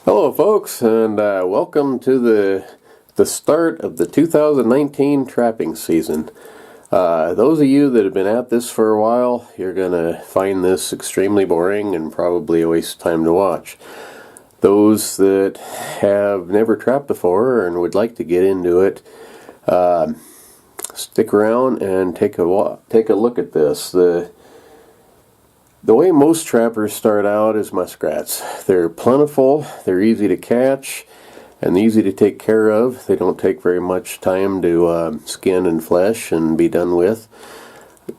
Hello folks, and welcome to the start of the 2019 trapping season. Those of you that have been at this for a while, you're going to find this extremely boring and probably a waste of time to watch. Those that have never trapped before and would like to get into it, stick around and take a look at this. The way most trappers start out is muskrats. They're plentiful, they're easy to catch, and easy to take care of. They don't take very much time to skin and flesh and be done with.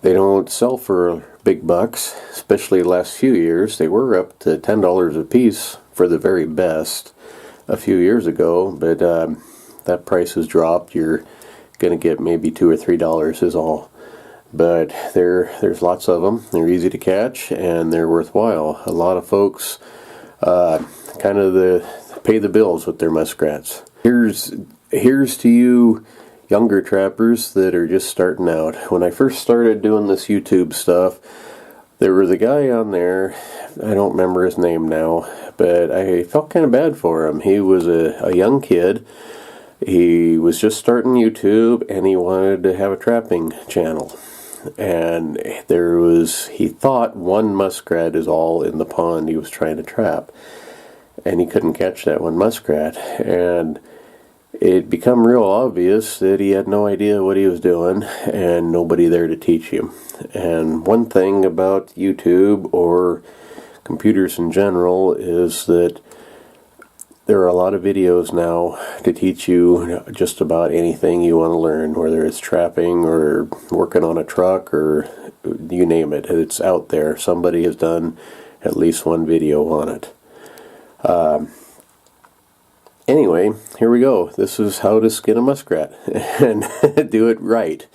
They don't sell for big bucks, especially the last few years. They were up to $10 a piece for the very best a few years ago, but that price has dropped. You're going to get maybe $2 or $3 is all. But there's lots of them. They're easy to catch and they're worthwhile. A lot of folks kind of pay the bills with their muskrats. Here's to you younger trappers that are just starting out. When I first started doing this YouTube stuff, there was a guy on there, I don't remember his name now, but I felt kind of bad for him. He was a young kid. He was just starting YouTube and he wanted to have a trapping channel. And he thought one muskrat is all in the pond he was trying to trap, and he couldn't catch that one muskrat, and it became real obvious that he had no idea what he was doing and nobody there to teach him. And one thing about YouTube or computers in general is that there are a lot of videos now to teach you just about anything you want to learn, whether it's trapping or working on a truck or you name it. It's out there. Somebody has done at least one video on it. Anyway, here we go. This is how to skin a muskrat and do it right.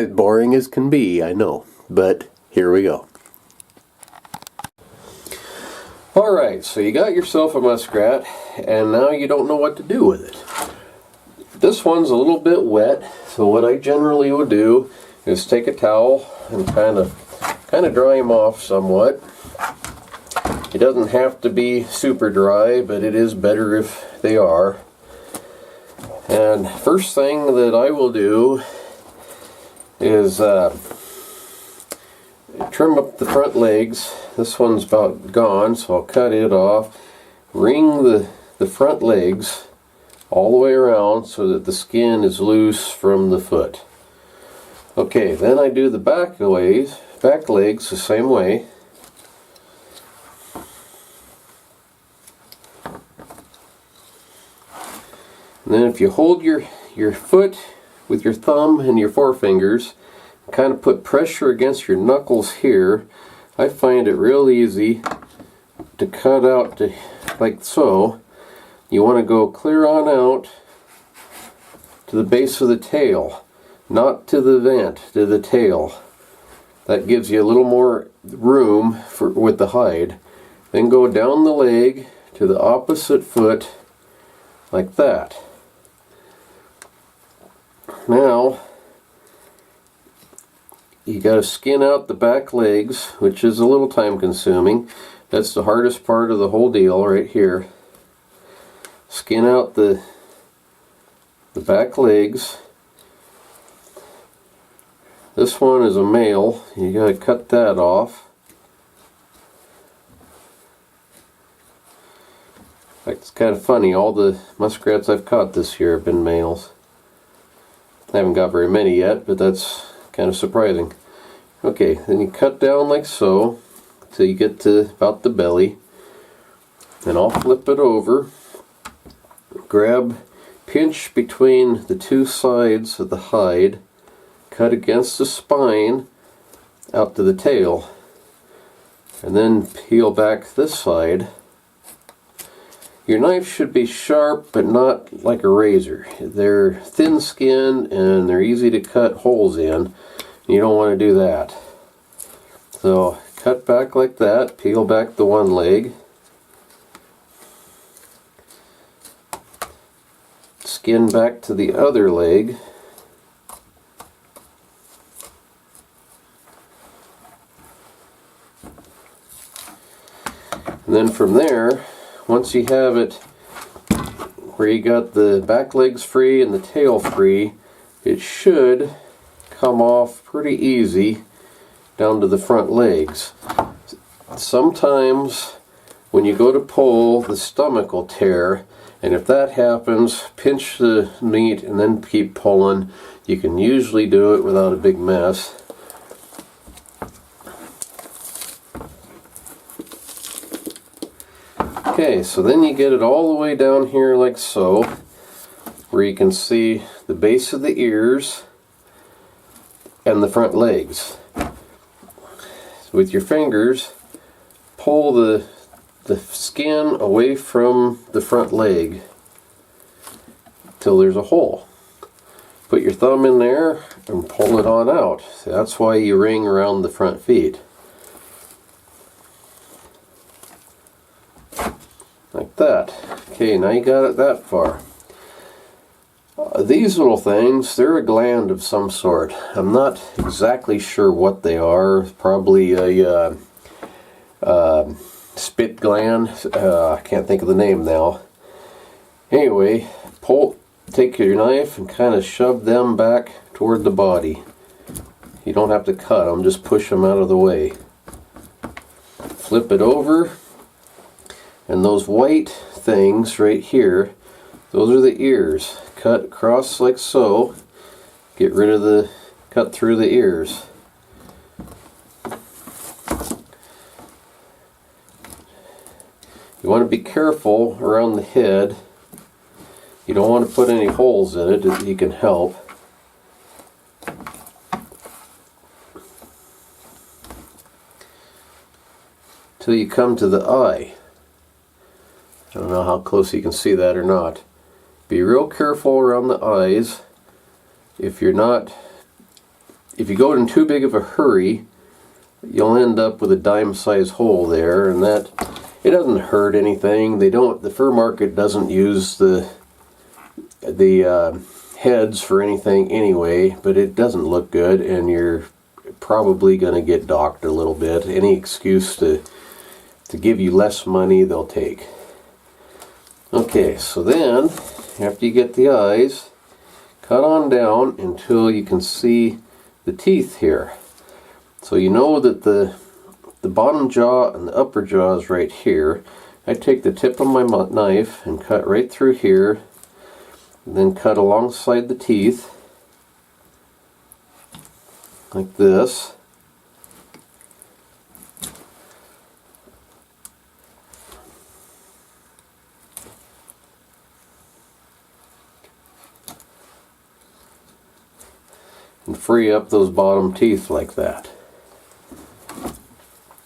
Boring as can be, I know, but here we go. Alright, so you got yourself a muskrat, and now you don't know what to do with it. This one's a little bit wet, so what I generally would do is take a towel and kind of dry him off somewhat. It doesn't have to be super dry, but it is better if they are. And first thing that I will do is trim up the front legs. This one's about gone, so I'll cut it off. Wring the front legs all the way around so that the skin is loose from the foot. Okay, then I do the back legs the same way. And then if you hold your foot with your thumb and your forefingers, kind of put pressure against your knuckles here, I find it real easy to cut out like so. You want to go clear on out to the base of the tail, not to the vent, to the tail. That gives you a little more room with the hide. Then go down the leg to the opposite foot like that. Now you got to skin out the back legs, which is a little time consuming. That's the hardest part of the whole deal right here. Skin out the back legs. This one is a male. You got to cut that off. It's kind of funny, all the muskrats I've caught this year have been males. I haven't got very many yet, but that's kind of surprising. Okay, then you cut down like so till you get to about the belly. Then I'll flip it over, pinch between the two sides of the hide, cut against the spine out to the tail, and then peel back this side. Your knife should be sharp but not like a razor. They're thin skinned and they're easy to cut holes in. You don't want to do that. So cut back like that, peel back the one leg, skin back to the other leg, and then from there once you have it where you got the back legs free and the tail free, it should come off pretty easy down to the front legs. Sometimes when you go to pull, the stomach will tear, and if that happens, pinch the meat and then keep pulling. You can usually do it without a big mess. Okay, so then you get it all the way down here like so, where you can see the base of the ears and the front legs. With your fingers, pull the skin away from the front leg till there's a hole. Put your thumb in there and pull it on out. That's why you ring around the front feet. Like that. Okay, now you got it that far. These little things, they're a gland of some sort. I'm not exactly sure what they are. Probably a spit gland. I can't think of the name now. Anyway, take your knife and kind of shove them back toward the body. You don't have to cut them, just push them out of the way. Flip it over, and those white things right here, those are the ears. Cut across like so. Get rid of the cut through the ears. You want to be careful around the head. You don't want to put any holes in it if you can help. Till you come to the eye. I don't know how close you can see that or not. Be real careful around the eyes. If you go in too big of a hurry, you'll end up with a dime-sized hole there, and that it doesn't hurt anything. The fur market doesn't use the heads for anything anyway, but it doesn't look good, and you're probably going to get docked a little bit. Any excuse to give you less money, they'll take. Okay, so then after you get the eyes, cut on down until you can see the teeth here. So you know that the bottom jaw and the upper jaw is right here. I take the tip of my knife and cut right through here, and then cut alongside the teeth like this. And free up those bottom teeth like that.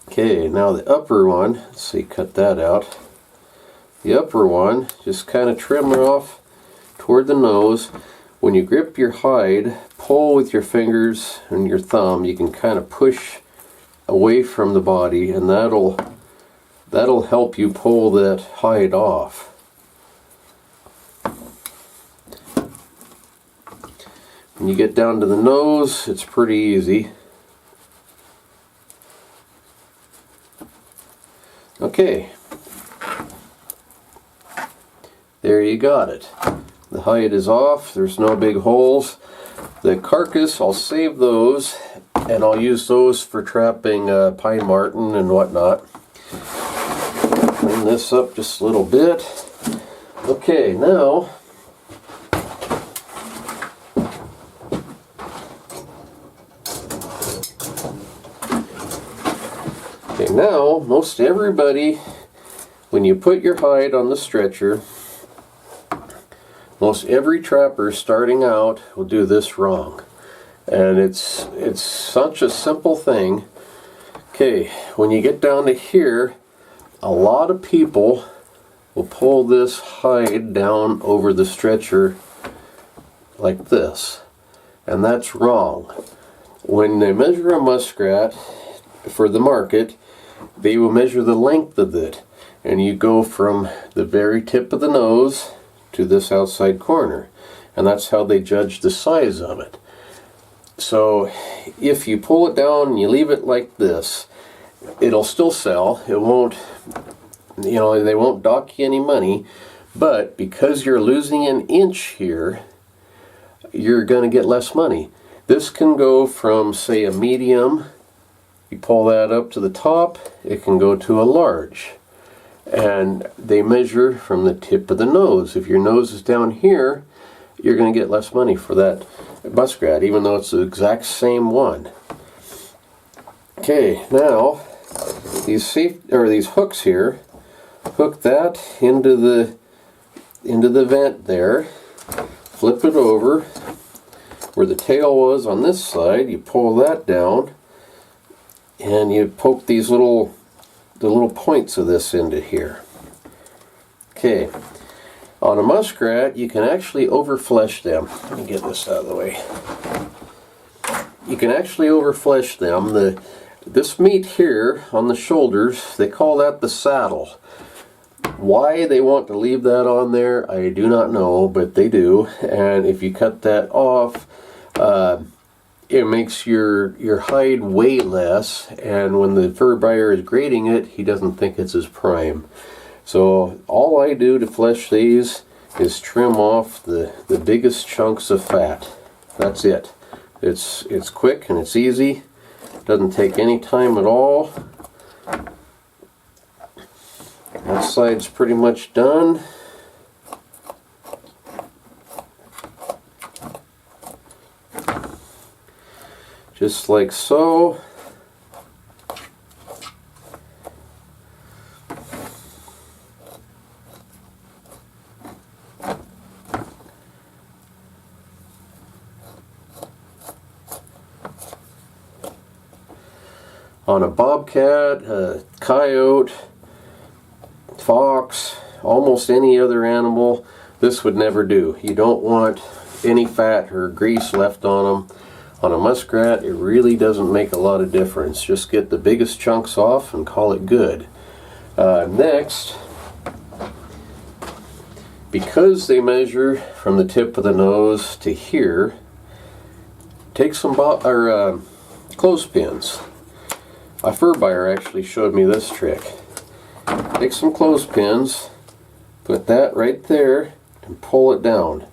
Okay, now the upper one, let's see, cut that out. The upper one, just kind of trim it off toward the nose. When you grip your hide, pull with your fingers and your thumb. You can kind of push away from the body, and that'll help you pull that hide off. When you get down to the nose, it's pretty easy. Okay, there you got it. The hide is off, there's no big holes. The carcass, I'll save those, and I'll use those for trapping pine marten and whatnot. Clean this up just a little bit. Okay, now most everybody, when you put your hide on the stretcher, most every trapper starting out will do this wrong. And it's such a simple thing. Okay, when you get down to here, a lot of people will pull this hide down over the stretcher like this. And that's wrong. When they measure a muskrat for the market, they will measure the length of it, and you go from the very tip of the nose to this outside corner, and that's how they judge the size of it. So if you pull it down and you leave it like this, it'll still sell. It won't you know, they won't dock you any money, but because you're losing an inch here, you're going to get less money. This can go from, say, a medium, you pull that up to the top, it can go to a large. And they measure from the tip of the nose. If your nose is down here, you're going to get less money for that muskrat, even though it's the exact same one. Okay, now these hooks here, hook that into the vent there, flip it over where the tail was on this side. You pull that down, and you poke the little points of this into here. Okay, on a muskrat, you can actually overflesh them. Let me get this out of the way. You can actually overflesh them. This meat here on the shoulders, they call that the saddle. Why they want to leave that on there, I do not know, but they do. And if you cut that off, it makes your hide weigh less, and when the fur buyer is grading it, he doesn't think it's his prime. So all I do to flesh these is trim off the biggest chunks of fat. That's it. It's quick and it's easy. Doesn't take any time at all. That side's pretty much done. Just like so. On a bobcat, a coyote, fox, almost any other animal, this would never do. You don't want any fat or grease left on them. On a muskrat, it really doesn't make a lot of difference. Just get the biggest chunks off and call it good. Next, because they measure from the tip of the nose to here, take some clothespins. A fur buyer actually showed me this trick. Take some clothespins, put that right there, and pull it down.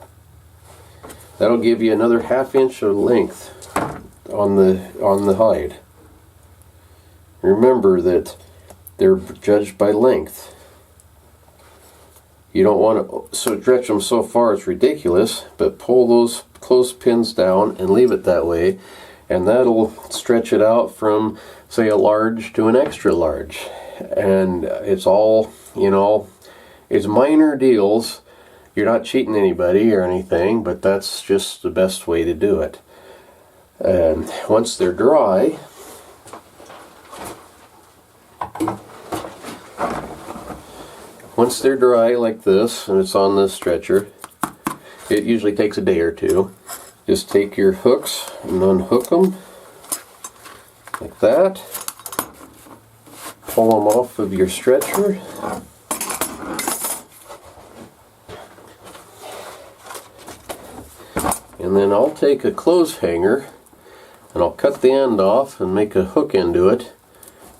That'll give you another 1/2 inch of length on the hide. Remember that they're judged by length. You don't want to stretch them so far it's ridiculous, but pull those clothespins down and leave it that way, and that'll stretch it out from, say, a large to an extra large. And it's all, you know, it's minor deals. You're not cheating anybody or anything, but that's just the best way to do it. And once they're dry, like this, and it's on this stretcher, it usually takes a day or two. Just take your hooks and unhook them like that. Pull them off of your stretcher. And then I'll take a clothes hanger and I'll cut the end off and make a hook into it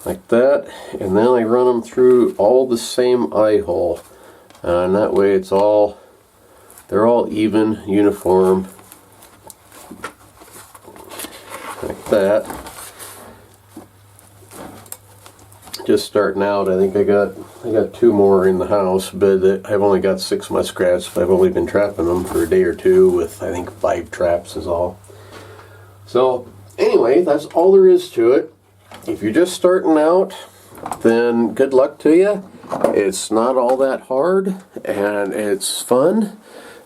like that, and then I run them through all the same eye hole, and that way they're all even, uniform, like that. Just starting out, I think I got 2 more in the house, but I've only got 6 muskrats. I've only been trapping them for a day or 2 with, I think, 5 traps is all. So anyway, that's all there is to it. If you're just starting out, then good luck to you. It's not all that hard, and it's fun.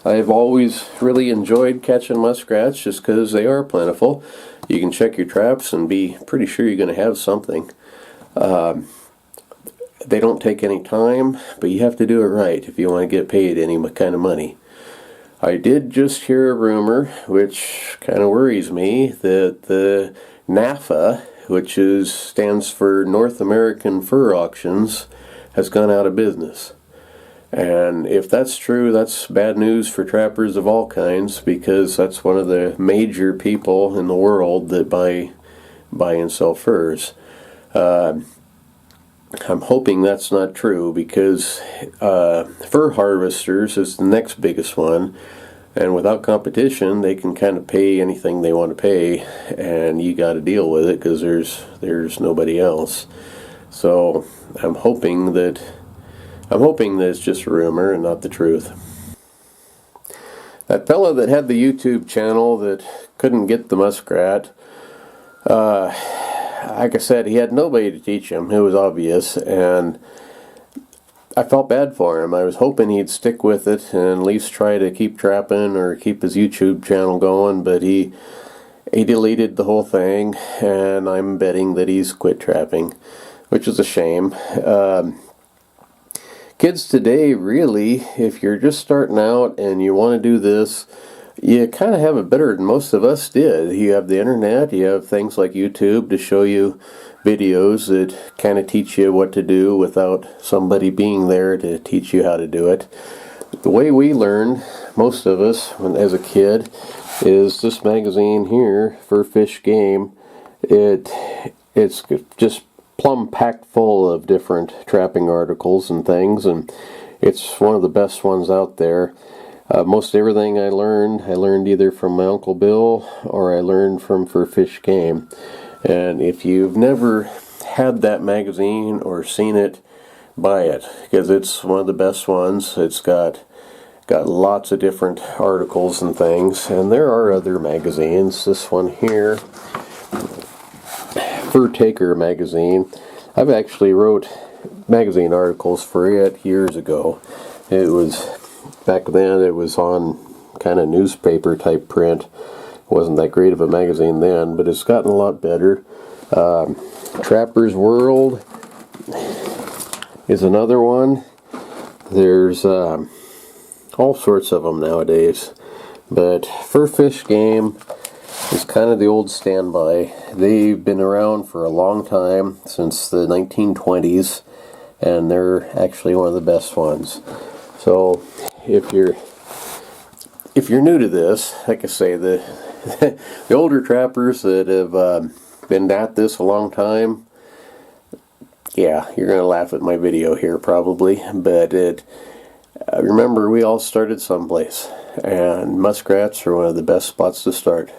I've always really enjoyed catching muskrats just because they are plentiful. You can check your traps and be pretty sure you're going to have something. They don't take any time, but you have to do it right if you want to get paid any kind of money. I did just hear a rumor, which kind of worries me, that the NAFA, which stands for North American Fur Auctions, has gone out of business. And if that's true, that's bad news for trappers of all kinds, because that's one of the major people in the world that buy and sell furs. I'm hoping that's not true, because fur harvesters is the next biggest one, and without competition they can kind of pay anything they want to pay, and you got to deal with it because there's nobody else. So I'm hoping that it's just a rumor and not the truth. That fella that had the YouTube channel that couldn't get the muskrat, like I said, he had nobody to teach him. It was obvious, and I felt bad for him. I was hoping he'd stick with it and at least try to keep trapping or keep his YouTube channel going, but he deleted the whole thing, and I'm betting that he's quit trapping, which is a shame. Kids today, really, if you're just starting out and you want to do this, you kind of have it better than most of us did. You have the internet, you have things like YouTube to show you videos that kind of teach you what to do without somebody being there to teach you how to do it. The way we learned, most of us, as a kid, is this magazine here, Fur Fish Game. It's just plumb packed full of different trapping articles and things, and it's one of the best ones out there. Most everything I learned either from my Uncle Bill or I learned from Fur Fish Game. And if you've never had that magazine or seen it, buy it, because it's one of the best ones. It's got lots of different articles and things, and there are other magazines. This one here, Fur Taker magazine. I've actually wrote magazine articles for it years ago. It was, back then it was on kind of newspaper type print. It wasn't that great of a magazine then, but it's gotten a lot better. Trapper's World is another one. There's all sorts of them nowadays, but Fur Fish Game is kind of the old standby. They've been around for a long time, since the 1920s, and they're actually one of the best ones. So if you're new to this, like I say, the the older trappers that have been at this a long time, yeah, you're gonna laugh at my video here probably, but remember, we all started someplace, and muskrats are one of the best spots to start.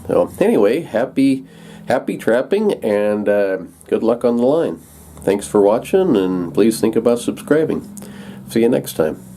So anyway, happy trapping, and good luck on the line. Thanks for watching, and please think about subscribing. See you next time.